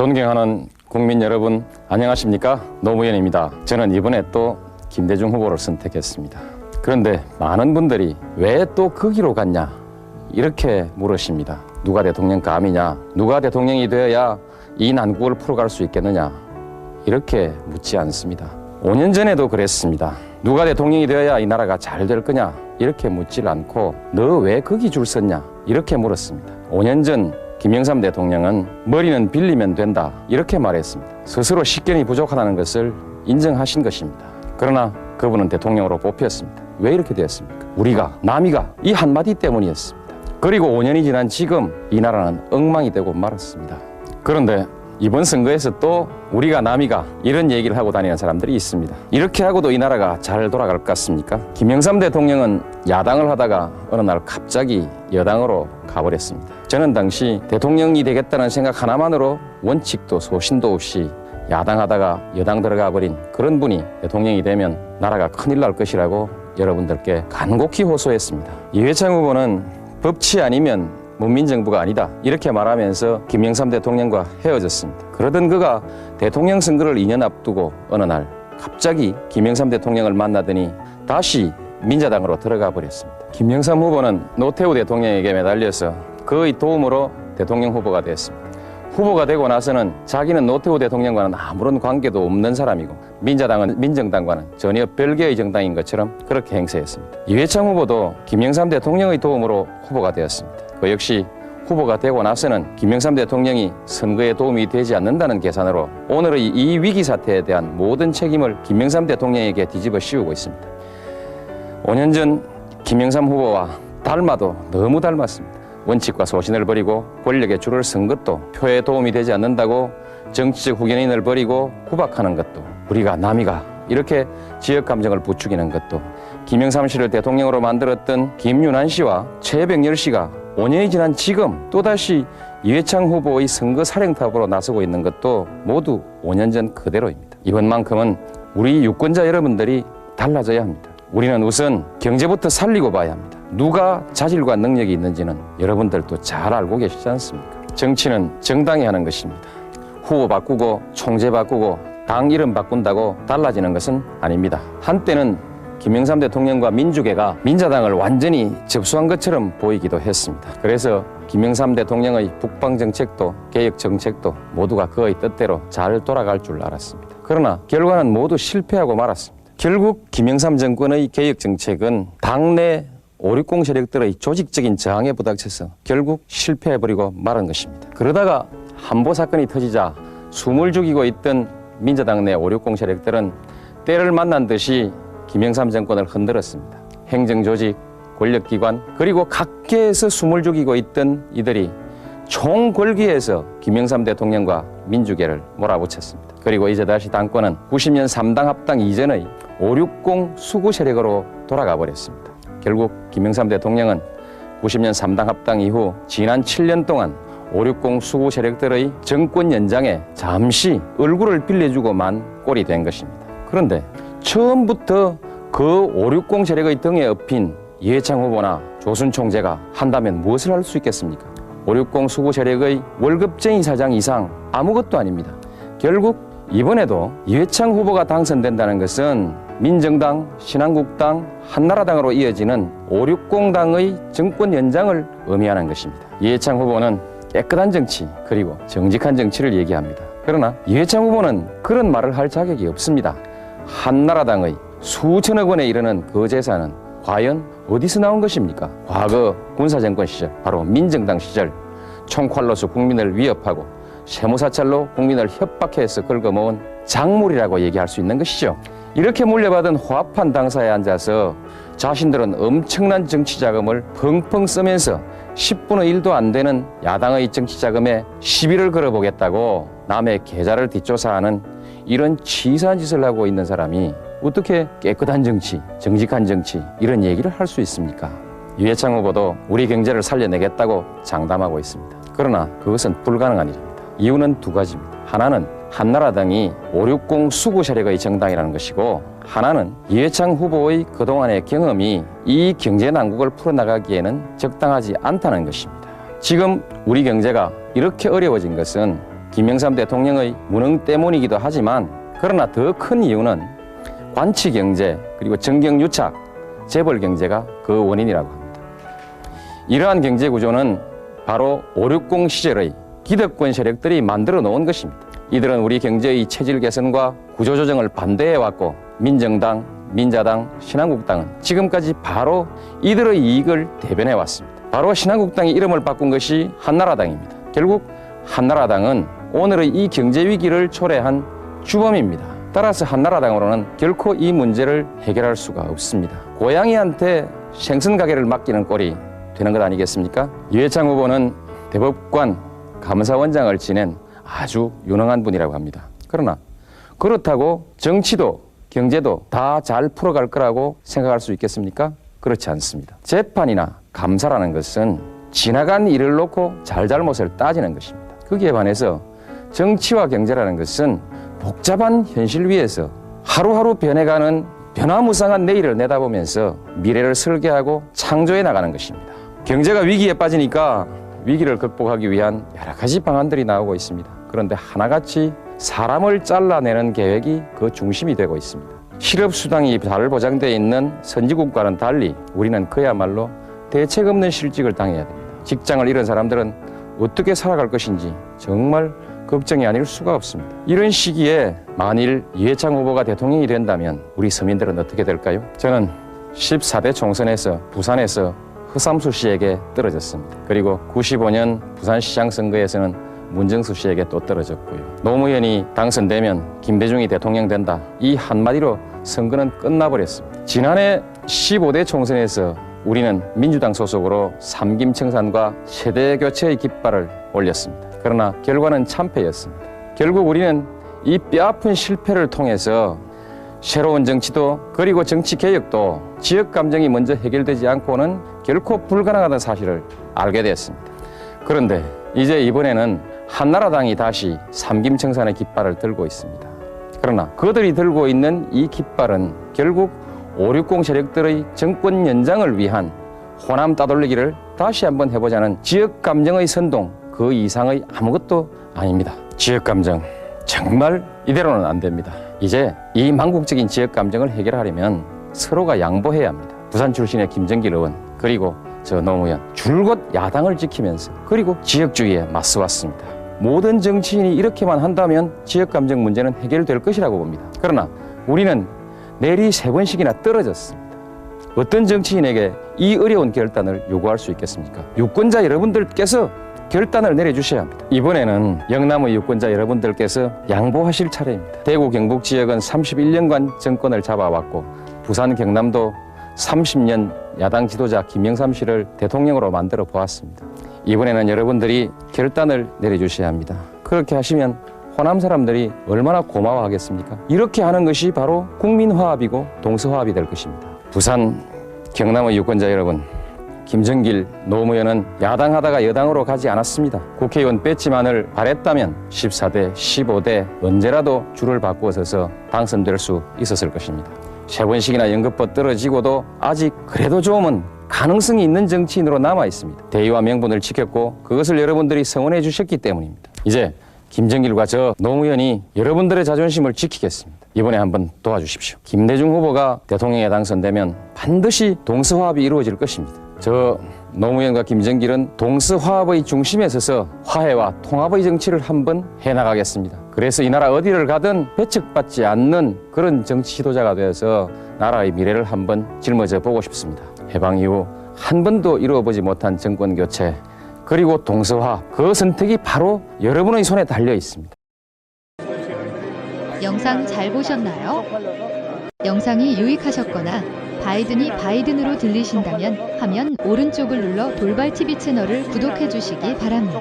존경하는 국민 여러분, 안녕하십니까? 노무현입니다. 저는 이번에 또 김대중 후보를 선택했습니다. 그런데 많은 분들이 왜 또 거기로 갔냐? 이렇게 물으십니다. 누가 대통령 감이냐? 누가 대통령이 되어야 이 난국을 풀어갈 수 있겠느냐? 이렇게 묻지 않습니다. 5년 전에도 그랬습니다. 누가 대통령이 되어야 이 나라가 잘 될 거냐? 이렇게 묻질 않고 너 왜 거기 줄 섰냐? 이렇게 물었습니다. 5년 전 김영삼 대통령은 머리는 빌리면 된다 이렇게 말했습니다. 스스로 식견이 부족하다는 것을 인정하신 것입니다. 그러나 그분은 대통령으로 뽑혔습니다. 왜 이렇게 되었습니까? 우리가, 남이가 이 한마디 때문이었습니다. 그리고 5년이 지난 지금 이 나라는 엉망이 되고 말았습니다. 그런데 이번 선거에서 또 우리가, 남이가 이런 얘기를 하고 다니는 사람들이 있습니다. 이렇게 하고도 이 나라가 잘 돌아갈 것 같습니까? 김영삼 대통령은 야당을 하다가 어느 날 갑자기 여당으로 가버렸습니다. 저는 당시 대통령이 되겠다는 생각 하나만으로 원칙도 소신도 없이 야당하다가 여당 들어가 버린 그런 분이 대통령이 되면 나라가 큰일 날 것이라고 여러분들께 간곡히 호소했습니다. 이회창 후보는 법치 아니면 문민정부가 아니다 이렇게 말하면서 김영삼 대통령과 헤어졌습니다. 그러던 그가 대통령 선거를 2년 앞두고 어느 날 갑자기 김영삼 대통령을 만나더니 다시 민자당으로 들어가 버렸습니다. 김영삼 후보는 노태우 대통령에게 매달려서 그의 도움으로 대통령 후보가 됐습니다. 후보가 되고 나서는 자기는 노태우 대통령과는 아무런 관계도 없는 사람이고 민자당은 민정당과는 전혀 별개의 정당인 것처럼 그렇게 행세했습니다. 이회창 후보도 김영삼 대통령의 도움으로 후보가 되었습니다. 그 역시 후보가 되고 나서는 김영삼 대통령이 선거에 도움이 되지 않는다는 계산으로 오늘의 이 위기 사태에 대한 모든 책임을 김영삼 대통령에게 뒤집어 씌우고 있습니다. 5년 전 김영삼 후보와 닮아도 너무 닮았습니다. 원칙과 소신을 버리고 권력에 줄을 선 것도, 표에 도움이 되지 않는다고 정치적 후견인을 버리고 구박하는 것도, 우리가, 남이가 이렇게 지역 감정을 부추기는 것도, 김영삼 씨를 대통령으로 만들었던 김윤환 씨와 최백열 씨가 5년이 지난 지금 또다시 이회창 후보의 선거 사령탑으로 나서고 있는 것도 모두 5년 전 그대로입니다. 이번만큼은 우리 유권자 여러분들이 달라져야 합니다. 우리는 우선 경제부터 살리고 봐야 합니다. 누가 자질과 능력이 있는지는 여러분들도 잘 알고 계시지 않습니까? 정치는 정당이 하는 것입니다. 후보 바꾸고 총재 바꾸고 당 이름 바꾼다고 달라지는 것은 아닙니다. 한때는 김영삼 대통령과 민주계가 민자당을 완전히 접수한 것처럼 보이기도 했습니다. 그래서 김영삼 대통령의 북방 정책도 개혁 정책도 모두가 그의 뜻대로 잘 돌아갈 줄 알았습니다. 그러나 결과는 모두 실패하고 말았습니다. 결국 김영삼 정권의 개혁 정책은 당내 560 세력들의 조직적인 저항에 부닥쳐서 결국 실패해버리고 말은 것입니다. 그러다가 한보 사건이 터지자 숨을 죽이고 있던 민자당 내 560 세력들은 때를 만난 듯이 김영삼 정권을 흔들었습니다. 행정조직, 권력기관, 그리고 각계에서 숨을 죽이고 있던 이들이 총궐기에서 김영삼 대통령과 민주계를 몰아붙였습니다. 그리고 이제 다시 당권은 90년 3당 합당 이전의 560 수구 세력으로 돌아가 버렸습니다. 결국 김영삼 대통령은 90년 3당 합당 이후 지난 7년 동안 560 수구 세력들의 정권 연장에 잠시 얼굴을 빌려주고만 꼴이 된 것입니다. 그런데 처음부터 그 560 세력의 등에 업힌 이회창 후보나 조순 총재가 한다면 무엇을 할 수 있겠습니까? 560 수구 세력의 월급쟁이 사장 이상 아무것도 아닙니다. 결국 이번에도 이회창 후보가 당선된다는 것은 민정당, 신한국당, 한나라당으로 이어지는 560당의 정권 연장을 의미하는 것입니다. 이회창 후보는 깨끗한 정치 그리고 정직한 정치를 얘기합니다. 그러나 이회창 후보는 그런 말을 할 자격이 없습니다. 한나라당의 수천억 원에 이르는 그 재산은 과연 어디서 나온 것입니까? 과거 군사정권 시절, 바로 민정당 시절 총칼로서 국민을 위협하고 세무사찰로 국민을 협박해서 긁어모은 작물이라고 얘기할 수 있는 것이죠. 이렇게 물려받은 화합한 당사에 앉아서 자신들은 엄청난 정치 자금을 펑펑 쓰면서 10분의 1도 안 되는 야당의 정치 자금에 시비를 걸어보겠다고 남의 계좌를 뒷조사하는 이런 치사한 짓을 하고 있는 사람이 어떻게 깨끗한 정치, 정직한 정치 이런 얘기를 할 수 있습니까? 이회창 후보도 우리 경제를 살려내겠다고 장담하고 있습니다. 그러나 그것은 불가능한 일입니다. 이유는 두 가지입니다. 하나는 한나라당이 560 수구 세력의 정당이라는 것이고, 하나는 이회창 후보의 그동안의 경험이 이 경제 난국을 풀어나가기에는 적당하지 않다는 것입니다. 지금 우리 경제가 이렇게 어려워진 것은 김영삼 대통령의 무능 때문이기도 하지만 그러나 더 큰 이유는 관치 경제 그리고 정경유착, 재벌 경제가 그 원인이라고 합니다. 이러한 경제 구조는 바로 560 시절의 기득권 세력들이 만들어 놓은 것입니다. 이들은 우리 경제의 체질 개선과 구조조정을 반대해왔고 민정당, 민자당, 신한국당은 지금까지 바로 이들의 이익을 대변해왔습니다. 바로 신한국당이 이름을 바꾼 것이 한나라당입니다. 결국 한나라당은 오늘의 이 경제 위기를 초래한 주범입니다. 따라서 한나라당으로는 결코 이 문제를 해결할 수가 없습니다. 고양이한테 생선 가게를 맡기는 꼴이 되는 것 아니겠습니까? 이회창 후보는 대법관 감사원장을 지낸 아주 유능한 분이라고 합니다. 그러나 그렇다고 정치도 경제도 다 잘 풀어갈 거라고 생각할 수 있겠습니까? 그렇지 않습니다. 재판이나 감사라는 것은 지나간 일을 놓고 잘잘못을 따지는 것입니다. 거기에 반해서 정치와 경제라는 것은 복잡한 현실 위에서 하루하루 변해가는 변화무쌍한 내일을 내다보면서 미래를 설계하고 창조해 나가는 것입니다. 경제가 위기에 빠지니까 위기를 극복하기 위한 여러 가지 방안들이 나오고 있습니다. 그런데 하나같이 사람을 잘라내는 계획이 그 중심이 되고 있습니다. 실업수당이 잘 보장되어 있는 선진국과는 달리 우리는 그야말로 대책 없는 실직을 당해야 됩니다. 직장을 잃은 사람들은 어떻게 살아갈 것인지 정말 걱정이 아닐 수가 없습니다. 이런 시기에 만일 이회창 후보가 대통령이 된다면 우리 서민들은 어떻게 될까요? 저는 14대 총선에서 부산에서 허삼수 씨에게 떨어졌습니다. 그리고 95년 부산시장 선거에서는 문정수 씨에게 또 떨어졌고요. 노무현이 당선되면 김대중이 대통령 된다. 이 한마디로 선거는 끝나버렸습니다. 지난해 15대 총선에서 우리는 민주당 소속으로 삼김청산과 세대교체의 깃발을 올렸습니다. 그러나 결과는 참패였습니다. 결국 우리는 이 뼈아픈 실패를 통해서 새로운 정치도 그리고 정치개혁도 지역감정이 먼저 해결되지 않고는 결코 불가능하다는 사실을 알게 됐습니다. 그런데 이제 이번에는 한나라당이 다시 삼김청산의 깃발을 들고 있습니다. 그러나 그들이 들고 있는 이 깃발은 결국 560 세력들의 정권 연장을 위한 호남 따돌리기를 다시 한번 해보자는 지역감정의 선동, 그 이상의 아무것도 아닙니다. 지역감정 정말 이대로는 안 됩니다. 이제 이 망국적인 지역감정을 해결하려면 서로가 양보해야 합니다. 부산 출신의 김정길 의원 그리고 저 노무현 줄곧 야당을 지키면서 그리고 지역주의에 맞서왔습니다. 모든 정치인이 이렇게만 한다면 지역감정 문제는 해결될 것이라고 봅니다. 그러나 우리는 내리 3번씩이나 떨어졌습니다. 어떤 정치인에게 이 어려운 결단을 요구할 수 있겠습니까? 유권자 여러분들께서 결단을 내려주셔야 합니다. 이번에는 영남의 유권자 여러분들께서 양보하실 차례입니다. 대구 경북 지역은 31년간 정권을 잡아왔고 부산 경남도 30년 야당 지도자 김영삼 씨를 대통령으로 만들어 보았습니다. 이번에는 여러분들이 결단을 내려주셔야 합니다. 그렇게 하시면 호남 사람들이 얼마나 고마워하겠습니까? 이렇게 하는 것이 바로 국민화합이고 동서화합이 될 것입니다. 부산 경남의 유권자 여러분, 김정길, 노무현은 야당하다가 여당으로 가지 않았습니다. 국회의원 배지만을 바랬다면 14대, 15대 언제라도 줄을 바꾸어 서서 당선될 수 있었을 것입니다. 3번씩이나 연급법 떨어지고도 아직 그래도 조금은 가능성이 있는 정치인으로 남아 있습니다. 대의와 명분을 지켰고 그것을 여러분들이 성원해 주셨기 때문입니다. 이제 김정길과 저 노무현이 여러분들의 자존심을 지키겠습니다. 이번에 한번 도와주십시오. 김대중 후보가 대통령에 당선되면 반드시 동서화합이 이루어질 것입니다. 저 노무현과 김정길은 동서화합의 중심에 서서 화해와 통합의 정치를 한번 해나가겠습니다. 그래서 이 나라 어디를 가든 배척받지 않는 그런 정치 지도자가 되어서 나라의 미래를 한번 짊어져 보고 싶습니다. 해방 이후 한 번도 이루어보지 못한 정권 교체 그리고 동서화합, 그 선택이 바로 여러분의 손에 달려 있습니다. 영상 잘 보셨나요? 영상이 유익하셨거나 바이든이 바이든으로 들리신다면 화면 오른쪽을 눌러 돌발TV 채널을 구독해 주시기 바랍니다.